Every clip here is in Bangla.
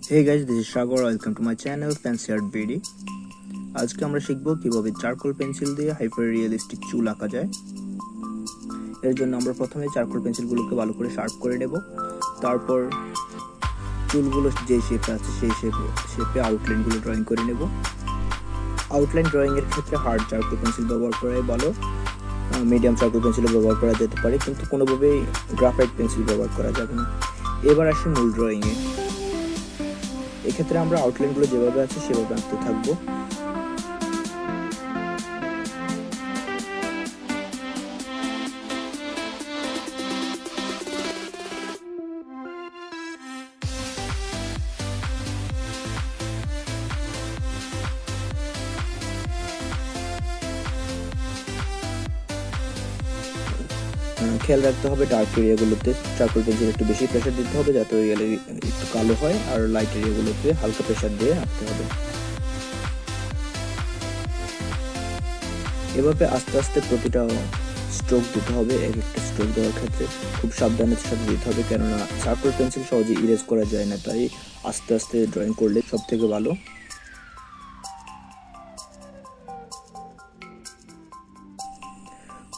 Hey guys, this is Shagor. Welcome to my channel Fancy Art BD. আজকে আমরা শিখব কিভাবে চারকোল পেন্সিল দিয়ে হাইপার রিয়েলিস্টিক চুল আঁকা যায়। এর জন্য আমরা প্রথমে চারকোল পেন্সিলগুলোকে ভালো করে শার্প করে নেব। তারপর চুলগুলো যে শেপে আছে সেই শেপে আউটলাইনগুলো ড্রয়িং করে নেব। আউটলাইন ড্রয়িং এর ক্ষেত্রে হার্ড চারকোল পেন্সিল ব্যবহার করাই ভালো। মিডিয়াম চারকোল পেন্সিল ব্যবহার করা যেতে পারে, কিন্তু কোনোভাবেই গ্রাফাইট পেন্সিল ব্যবহার করা যাবে না। এবার আসি মূল ড্রয়িং এ। এক্ষেত্রে আমরা আউটলাইনগুলো যেভাবে আছে সেভাবে আঁকতে থাকবো। খেয়াল রাখতে হবে ডার্ক এরিয়াগুলোতে চারকোল পেন্সিল একটু বেশি প্রেসার দিতে হবে, যাতে ওই একটু কালো হয়, আর লাইট এরিয়াগুলোতে হালকা প্রেসার দিয়ে আঁকতে হবে। এভাবে আস্তে আস্তে প্রতিটা স্ট্রোক দিতে হবে। এক একটা স্ট্রোক দেওয়ার ক্ষেত্রে খুব সাবধানের সাথে দিতে হবে, কেননা চারকোল পেন্সিল সহজে ইরেজ করা যায় না, তাই আস্তে আস্তে ড্রয়িং করলে সব থেকে ভালো।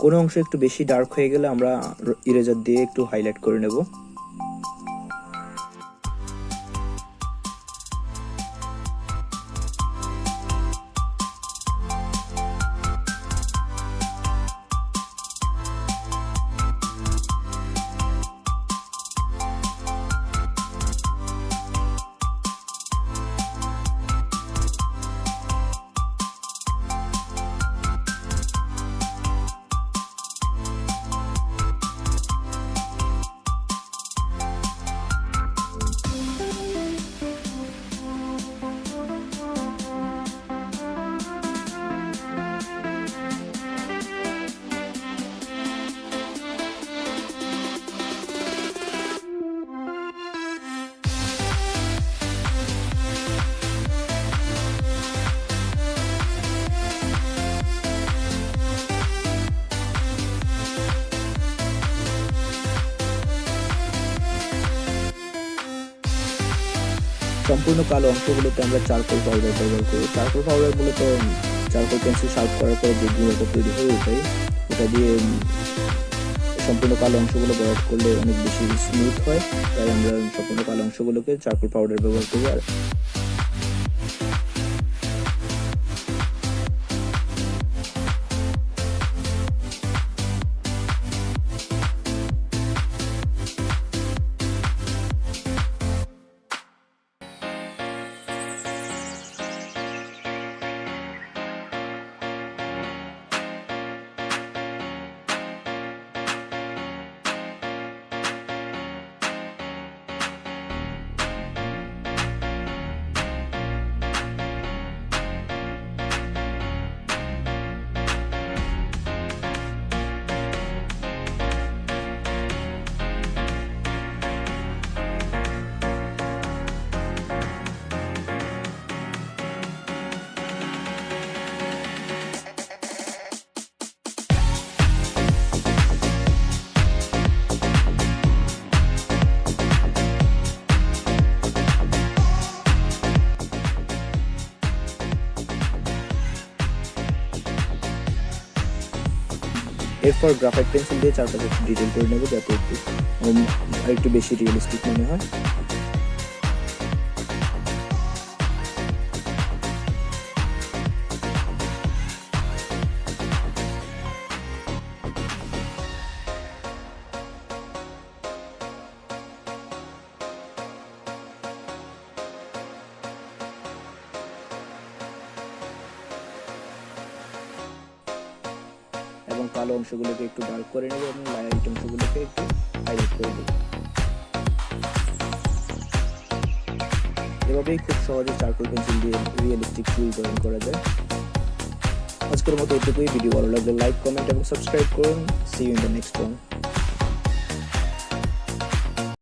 কোনো অংশ একটু বেশি ডার্ক হয়ে গেলে আমরা ইরেজার দিয়ে একটু হাইলাইট করে নেব। সম্পূর্ণ কালো অংশগুলোতে আমরা চারকোল পাউডার ব্যবহার করি। চারকোল পাউডার মূলত চারকোল পেন্সিল শার্প করার পরে যে গুঁড়োটা তৈরি হয়ে ওঠে, ওটা দিয়ে সম্পূর্ণ কালো অংশগুলো ব্যবহার করলে অনেক বেশি স্মুথ হয়, তাই আমরা সম্পূর্ণ কালো অংশগুলোকে চারকোল পাউডার ব্যবহার করি। আর এরপর গ্রাফাইট পেন্সিল দিয়ে চারপাশে একটু ডিটেল করে নেব, যাতে একটু বেশি রিয়েলিস্টিক মনে হয়। এবং কালো অংশগুলোকে একটু ডার্ক করে নেব এবং লাইট অংশগুলোকে একটু হাইলাইট করে দেব। এভাবেই খুব সহজে চারকোল পেন্সিল দিয়ে রিয়েলিস্টিক চুল ড্রয়িং করা যায়। আজকের মতো এটুকুই। ভিডিও ভালো লাগলে লাইক, কমেন্ট এবং সাবস্ক্রাইব করুন। See you in the next one.